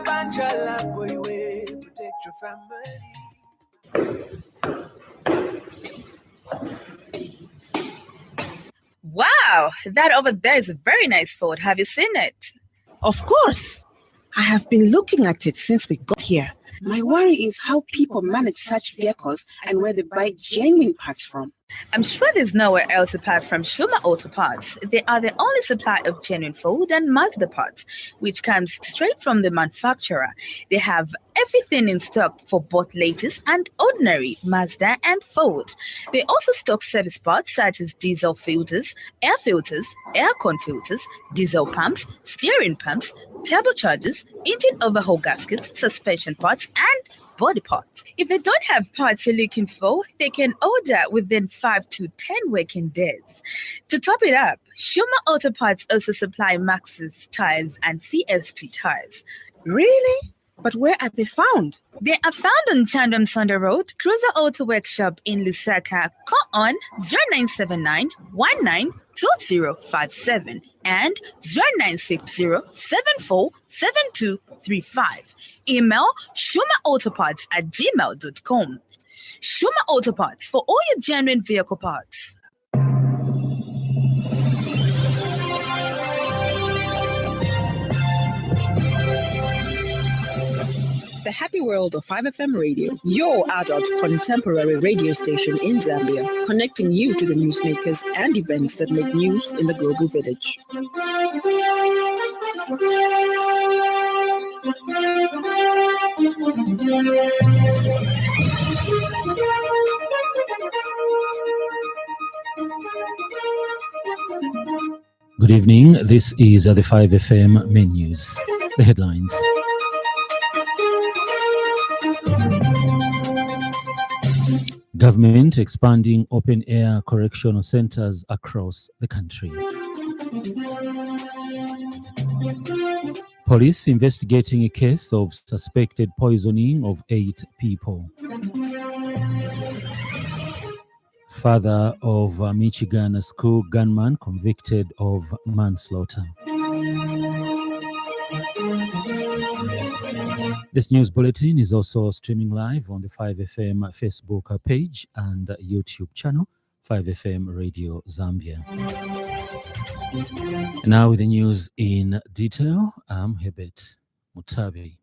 Protect your family. Wow, that over there is a very nice Ford. Have you seen it? Of course. I have been looking at it since we got here. My worry is how people manage such vehicles and where they buy genuine parts from. I'm sure there's nowhere else apart from Shuma Auto Parts. They are the only supplier of genuine Ford and Mazda parts, which comes straight from the manufacturer. They have everything in stock for both latest and ordinary Mazda and Ford. They also stock service parts such as diesel filters, aircon filters, diesel pumps, steering pumps, turbochargers, engine overhaul gaskets, suspension parts, and body parts. If they don't have parts you're looking for, they can order within 5 to 10 working days. To top it up, Shuma Auto Parts also supply Maxxis tires and CST tires. Really? But where are they found? They are found on Chandram Sonda Road, Cruiser Auto Workshop in Lusaka. Call on 0979 192057 and 0960747235. Email shumaautoparts@gmail.com. Shuma Auto Parts for all your genuine vehicle parts. The happy world of 5FM Radio, your adult contemporary radio station in Zambia, connecting you to the newsmakers and events that make news in the global village. Good evening. This is the 5FM main news. The headlines. Government expanding open-air correctional centers across the country. Police investigating a case of suspected poisoning of 8 people. Father of Michigan school gunman convicted of manslaughter. This news bulletin is also streaming live on the 5FM Facebook page and YouTube channel, 5FM Radio Zambia. And now with the news in detail, I'm Hebet Mutabi.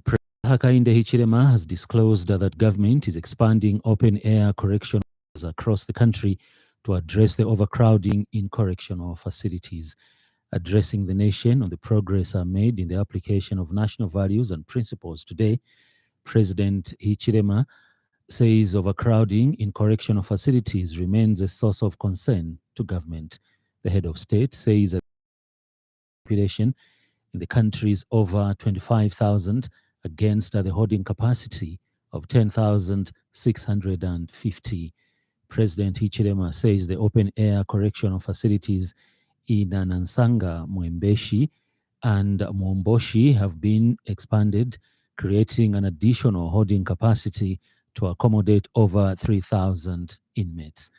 President Hakainde Hichilema has disclosed that government is expanding open-air correctional centers across the country to address the overcrowding in correctional facilities. Addressing the nation on the progress made in the application of national values and principles today, President Hichilema says overcrowding in correctional facilities remains a source of concern to government. The head of state says that the population in the country is over 25,000 against the holding capacity of 10,650. President Hichilema says the open-air correctional facilities in Nansanga, Mwembeshi, and Momboshi have been expanded, creating an additional holding capacity to accommodate over 3,000 inmates.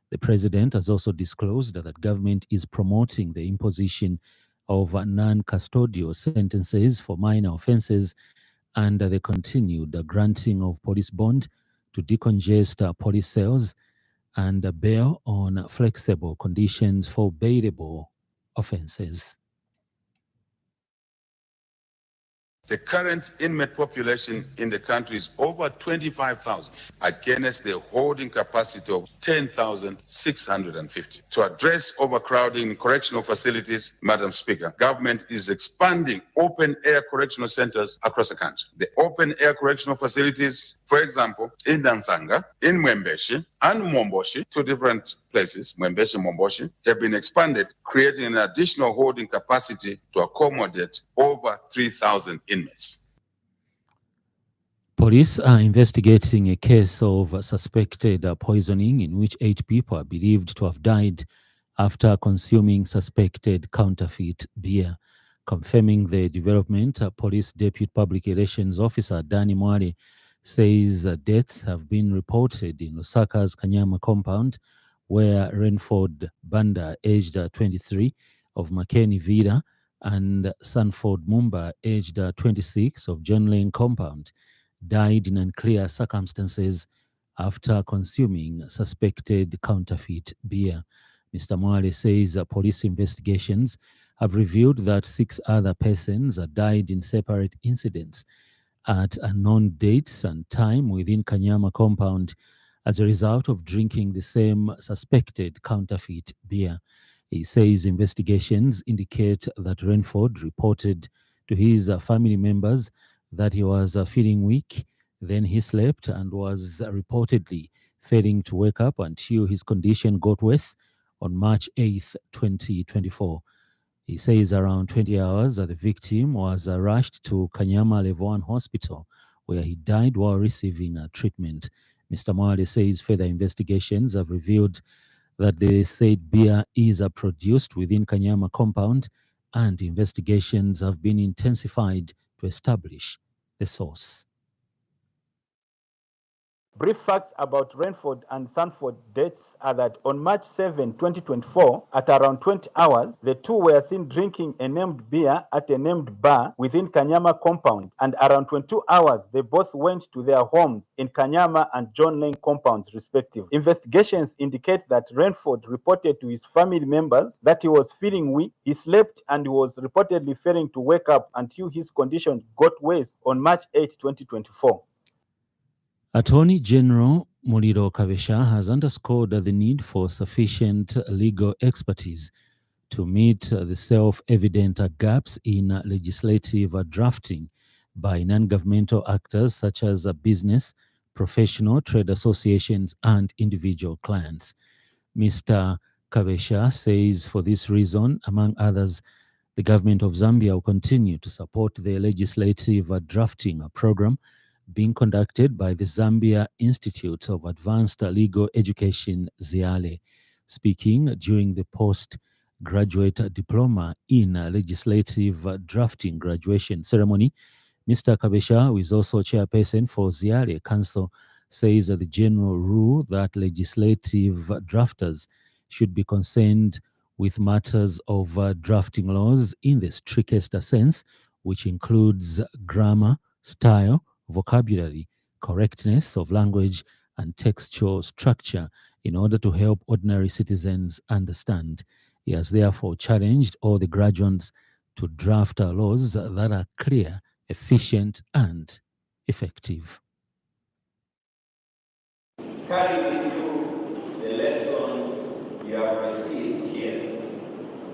The president has also disclosed that government is promoting the imposition of non-custodial sentences for minor offences and the continued granting of police bond to decongest police cells and bail on flexible conditions for bailable offences. The current inmate population in the country is over 25,000 against the holding capacity of 10,650. To address overcrowding in correctional facilities, Madam Speaker, government is expanding open-air correctional centers across the country. The open-air correctional facilities, for example, in Nansanga, in Mwembeshi, and Momboshi, 2 different places, Mwembeshi and Momboshi, have been expanded, creating an additional holding capacity to accommodate over 3,000 inmates. Police are investigating a case of suspected poisoning in which 8 people are believed to have died after consuming suspected counterfeit beer. Confirming the development, Police Deputy Public Relations Officer Danny Mwale says deaths have been reported in Lusaka's Kanyama compound, where Renford Banda, aged 23, of Makeni Vida, and Sanford Mumba, aged 26, of John Lane compound, died in unclear circumstances after consuming suspected counterfeit beer. Mr. Mwale says police investigations have revealed that 6 other persons died in separate incidents at unknown dates and time within Kanyama compound as a result of drinking the same suspected counterfeit beer. He says investigations indicate that Renford reported to his family members that he was feeling weak. Then he slept and was reportedly failing to wake up until his condition got worse on March 8th, 2024. He says around 20 hours the victim was rushed to Kanyama Level 1 Hospital, where he died while receiving treatment. Mr. Mwale says further investigations have revealed that the said beer is produced within Kanyama compound, and investigations have been intensified to establish the source. Brief facts about Renford and Sanford deaths are that on March 7, 2024, at around 20 hours, the two were seen drinking a named beer at a named bar within Kanyama compound, and around 22 hours, they both went to their homes in Kanyama and John Lane compounds, respectively. Investigations indicate that Renford reported to his family members that he was feeling weak, he slept, and he was reportedly failing to wake up until his condition got worse on March 8, 2024. Attorney General Muliro Kabesha has underscored the need for sufficient legal expertise to meet the self-evident gaps in legislative drafting by non-governmental actors such as business, professional, trade associations, and individual clients. Mr. Kabesha says for this reason, among others, the government of Zambia will continue to support the legislative drafting program being conducted by the Zambia Institute of Advanced Legal Education, ZIALE. Speaking during the postgraduate diploma in legislative drafting graduation ceremony, Mr. Kabesha, who is also chairperson for ZIALE Council, says that the general rule that legislative drafters should be concerned with matters of drafting laws in the strictest sense, which includes grammar, style, vocabulary, correctness of language, and textual structure in order to help ordinary citizens understand. He has therefore challenged all the graduates to draft laws that are clear, efficient, and effective. Carry with you the lessons you have received here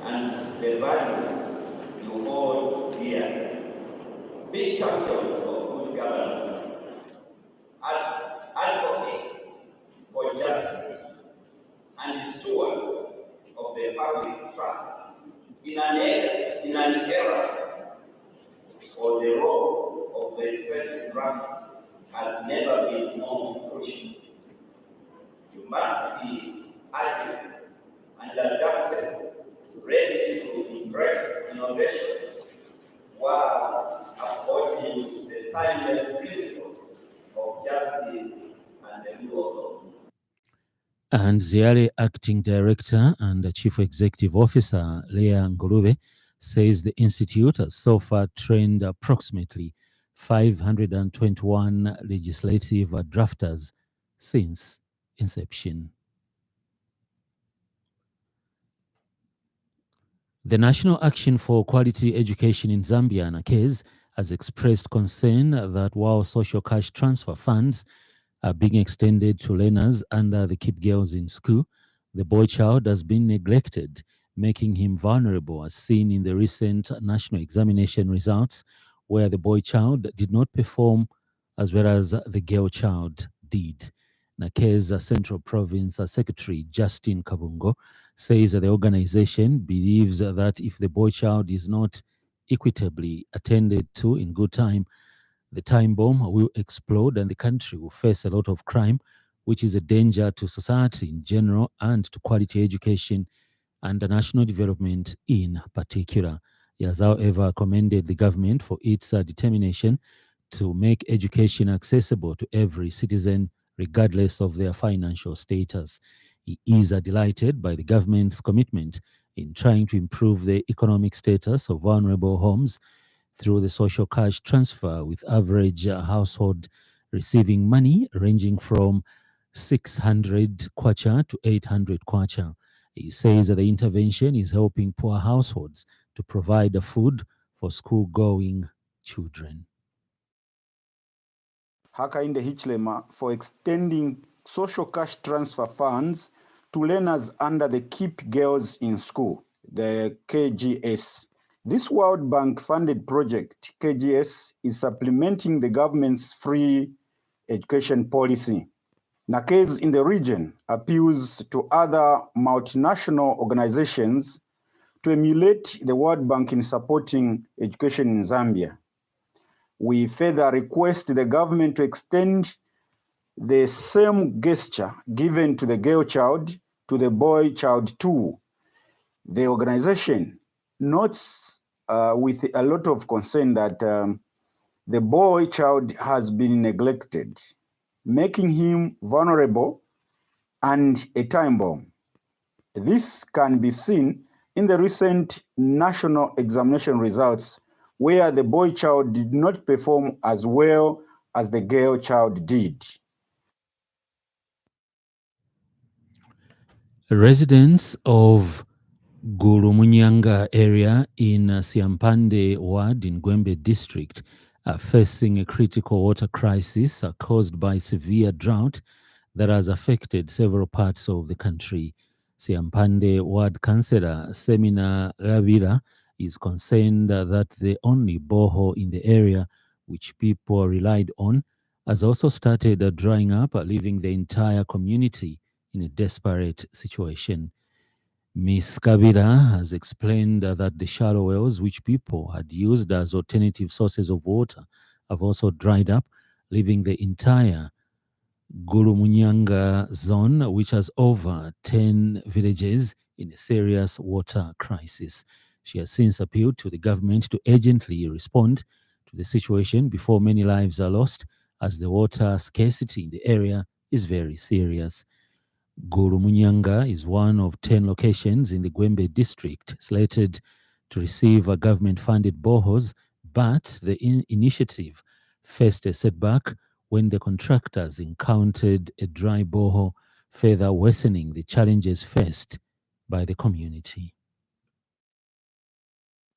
and the values you hold dear. Be champions of good governance, advocates for justice, and stewards of the public trust in an era where the role of the legislative draft has never been more crucial. You must be agile and adaptable, ready to embrace innovation while upholding the timeless principles of justice and the rule of law. And ZIALE Acting Director and Chief Executive Officer Leah Ngulube says the Institute has so far trained approximately 521 legislative drafters since inception. The National Action for Quality Education in Zambia, NAQEZ, has expressed concern that while social cash transfer funds are being extended to learners under the Keep Girls in School, the boy child has been neglected, making him vulnerable, as seen in the recent national examination results, where the boy child did not perform as well as the girl child did. NAQEZ Central Province Secretary Justin Kabungo says that the organization believes that if the boy child is not equitably attended to in good time, the time bomb will explode and the country will face a lot of crime, which is a danger to society in general and to quality education and the national development in particular. He has, however, commended the government for its determination to make education accessible to every citizen, regardless of their financial status. He is delighted by the government's commitment in trying to improve the economic status of vulnerable homes through the social cash transfer, with average household receiving money ranging from 600 kwacha to 800 kwacha. He says that the intervention is helping poor households to provide the food for school-going children. Hakainde Hichilema for extending social cash transfer funds to learners under the Keep Girls in School, the KGS. This World Bank funded project, KGS, is supplementing the government's free education policy. NAKES in the region appeals to other multinational organizations to emulate the World Bank in supporting education in Zambia. We further request the government to extend the same gesture given to the girl child to the boy child too. The organization notes with a lot of concern that the boy child has been neglected, making him vulnerable and a time bomb. This can be seen in the recent national examination results, where the boy child did not perform as well as the girl child did. Residents of Gurumunyanga area in Siampande ward in Gwembe district are facing a critical water crisis caused by severe drought that has affected several parts of the country. Siampande ward councillor Semina Ravira is concerned that the only borehole in the area which people relied on has also started drying up, leaving the entire community in a desperate situation. Ms. Kabira has explained that the shallow wells which people had used as alternative sources of water have also dried up, leaving the entire Gurumunyanga zone, which has over 10 villages, in a serious water crisis. She has since appealed to the government to urgently respond to the situation before many lives are lost, as the water scarcity in the area is very serious. Gurumunyanga is one of 10 locations in the Gwembe district slated to receive a government-funded boreholes, but the initiative faced a setback when the contractors encountered a dry borehole, further worsening the challenges faced by the community.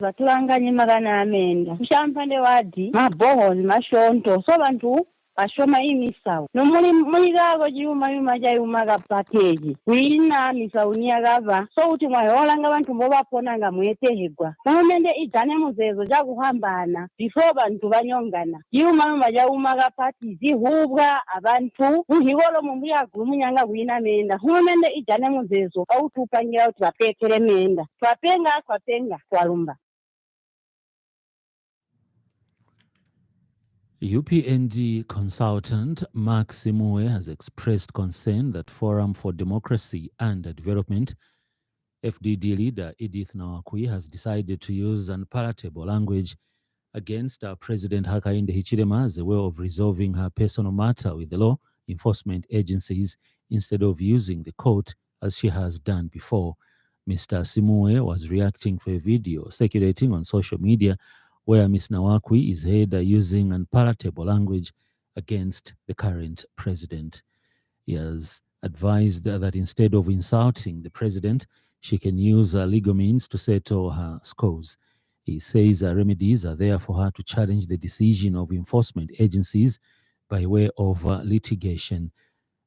Vatulanganye magana amenda kushampande wadi maboholi mashonto so bantu bashoma imisawu nomuli gago jiyuma jayuma ga package wina misawu niyagava so uti mwaholanga bantu mbobapona nga mwetehegwa nomende idane muzezo jakuhambana before bantu banyongana jiyuma jayuma ga party zihubwa abantu uhigolo mumbuya Gurumunyanga wina menda nomende idane muzezo autupangira uti bapekere menda twapenga twalumba. UPND consultant Mark Simue has expressed concern that Forum for Democracy and Development FDD leader Edith Nawakwi has decided to use unpalatable language against President Hakainde Hichilema as a way of resolving her personal matter with the law enforcement agencies instead of using the court as she has done before. Mr. Simue was reacting to a video circulating on social media where Ms. Nawakwi is heard using unpalatable language against the current president. He has advised that instead of insulting the president, she can use legal means to settle her scores. He says remedies are there for her to challenge the decision of enforcement agencies by way of litigation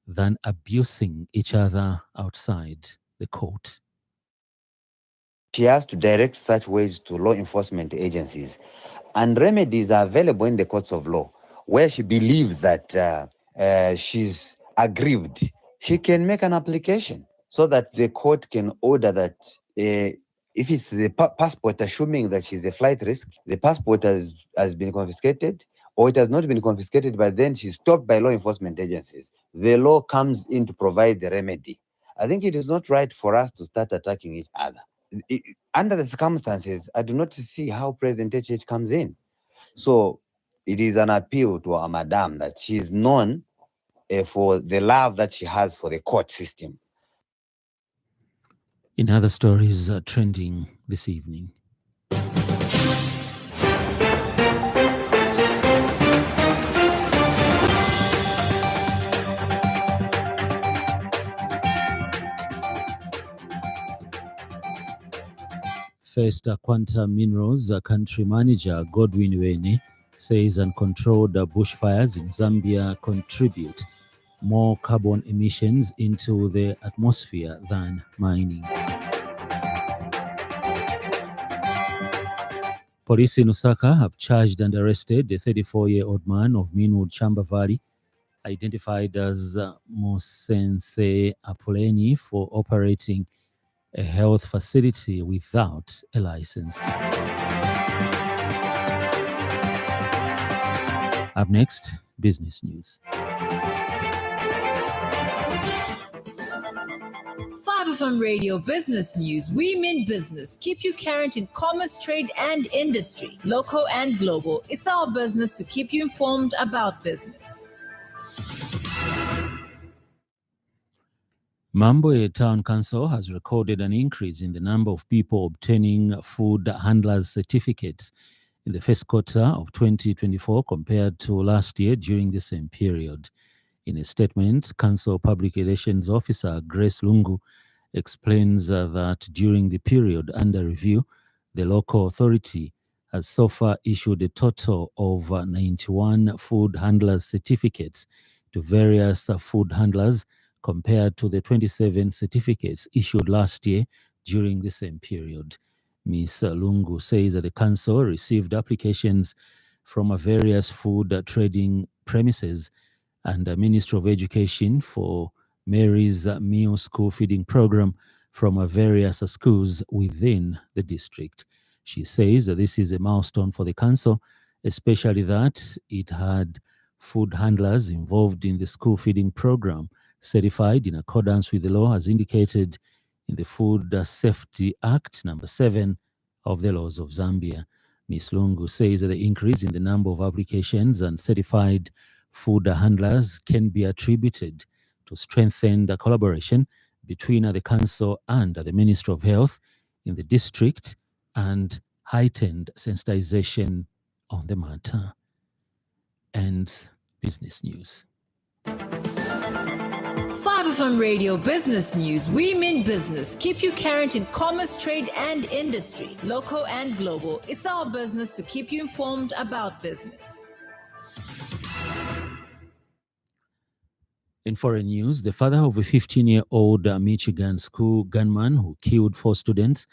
than abusing each other outside the court. She has to direct such ways to law enforcement agencies, and remedies are available in the courts of law. Where she believes that she's aggrieved, she can make an application so that the court can order that if it's the passport, assuming that she's a flight risk, the passport has been confiscated, or it has not been confiscated, but then she's stopped by law enforcement agencies. The law comes in to provide the remedy. I think it is not right for us to start attacking each other. Under the circumstances, I do not see how President HH comes in. So it is an appeal to our madam that she is known for the love that she has for the court system. In other stories trending this evening, First Quanta Minerals country manager Godwin Wene says uncontrolled bushfires in Zambia contribute more carbon emissions into the atmosphere than mining. Police in Osaka have charged and arrested a 34-year-old man of Meanwood Chamba Valley, identified as Mosense Apuleni, for operating a health facility without a license. Up next, business news. 5FM Radio Business News. We mean business. Keep you current in commerce, trade, and industry, local and global. It's our business to keep you informed about business. Mamboe Town Council has recorded an increase in the number of people obtaining food handlers certificates in the first quarter of 2024 compared to last year during the same period. In a statement, Council Public Relations Officer Grace Lungu explains that during the period under review, the local authority has so far issued a total of 91 food handlers certificates to various food handlers compared to the 27 certificates issued last year during the same period. Ms. Lungu says that the council received applications from various food trading premises and the Ministry of Education for Mary's Meal School Feeding Program from various schools within the district. She says that this is a milestone for the council, especially that it had food handlers involved in the school feeding program certified in accordance with the law as indicated in the Food Safety Act number 7 of the laws of Zambia. Ms. Lungu says that the increase in the number of applications and certified food handlers can be attributed to strengthened collaboration between the council and the Ministry of Health in the district and heightened sensitization on the matter. And business news. 5FM Radio Business News. We mean business. Keep you current in commerce, trade, and industry, local and global. It's our business to keep you informed about business. In foreign news, the father of a 15-year-old Michigan school gunman who killed 4 students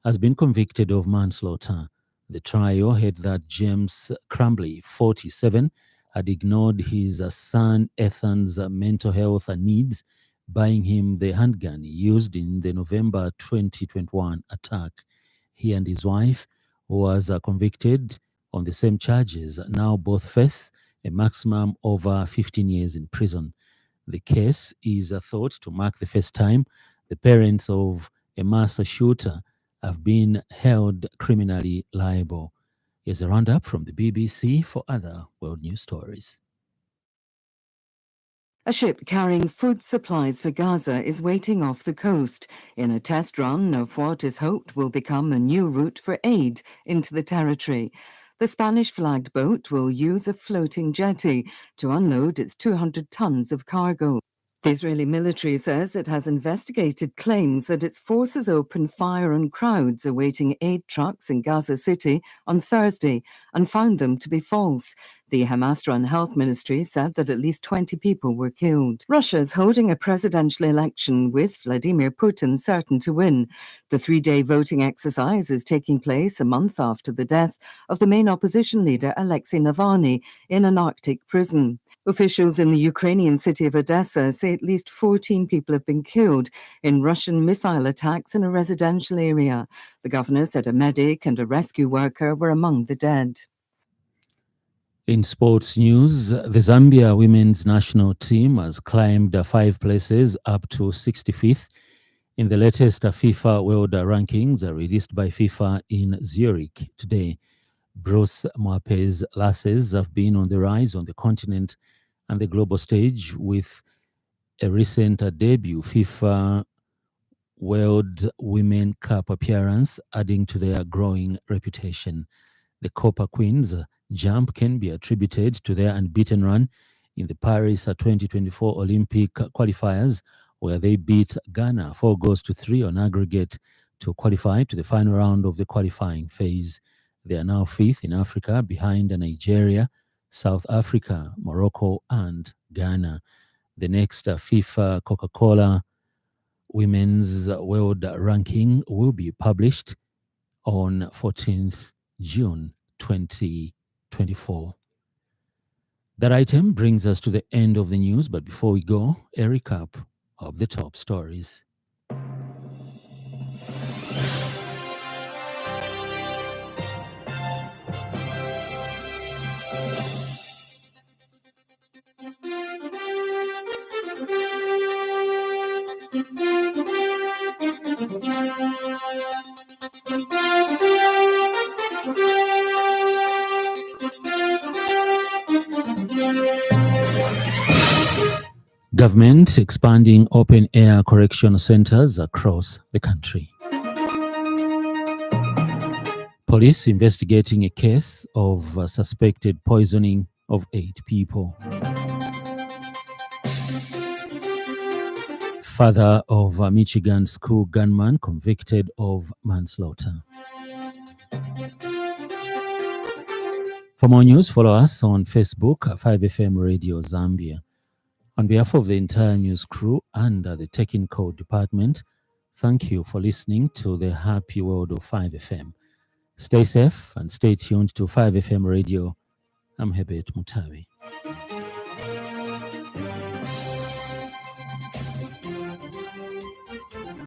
has been convicted of manslaughter. The trial held that James Crumbley, 47, had ignored his son Ethan's mental health needs, buying him the handgun he used in the November 2021 attack. He and his wife, who was convicted on the same charges, now both face a maximum of 15 years in prison. The case is thought to mark the first time the parents of a mass shooter have been held criminally liable. Here's a roundup from the BBC for other world news stories. A ship carrying food supplies for Gaza is waiting off the coast in a test run of what is hoped will become a new route for aid into the territory. The Spanish-flagged boat will use a floating jetty to unload its 200 tons of cargo. The Israeli military says it has investigated claims that its forces opened fire on crowds awaiting aid trucks in Gaza City on Thursday and found them to be false. The Hamas-run health ministry said that at least 20 people were killed. Russia is holding a presidential election with Vladimir Putin certain to win. The 3-day voting exercise is taking place a month after the death of the main opposition leader Alexei Navalny in an Arctic prison. Officials in the Ukrainian city of Odessa say at least 14 people have been killed in Russian missile attacks in a residential area. The governor said a medic and a rescue worker were among the dead. In sports news, the Zambia women's national team has climbed 5 places up to 65th in the latest FIFA World Rankings released by FIFA in Zurich today. Bruce Mwape's Lasses have been on the rise on the continent and the global stage with a recent debut FIFA World Women Cup appearance, adding to their growing reputation. The Copper Queens jump can be attributed to their unbeaten run in the Paris 2024 Olympic qualifiers, where they beat Ghana 4-3 on aggregate to qualify to the final round of the qualifying phase. They are now fifth in Africa behind Nigeria, South Africa, Morocco, and Ghana. The next FIFA Coca-Cola Women's World Ranking will be published on 14th June 2024. That item brings us to the end of the news, but before we go, a recap of the top stories. Government expanding open-air correctional centers across the country. Police investigating a case of suspected poisoning of 8 people. Father of a Michigan school gunman convicted of manslaughter. For more news, follow us on Facebook, 5FM Radio Zambia. On behalf of the entire news crew and the technical department, thank you for listening to the Happy World of 5FM. Stay safe and stay tuned to 5FM Radio. I'm Hebet Mutawi.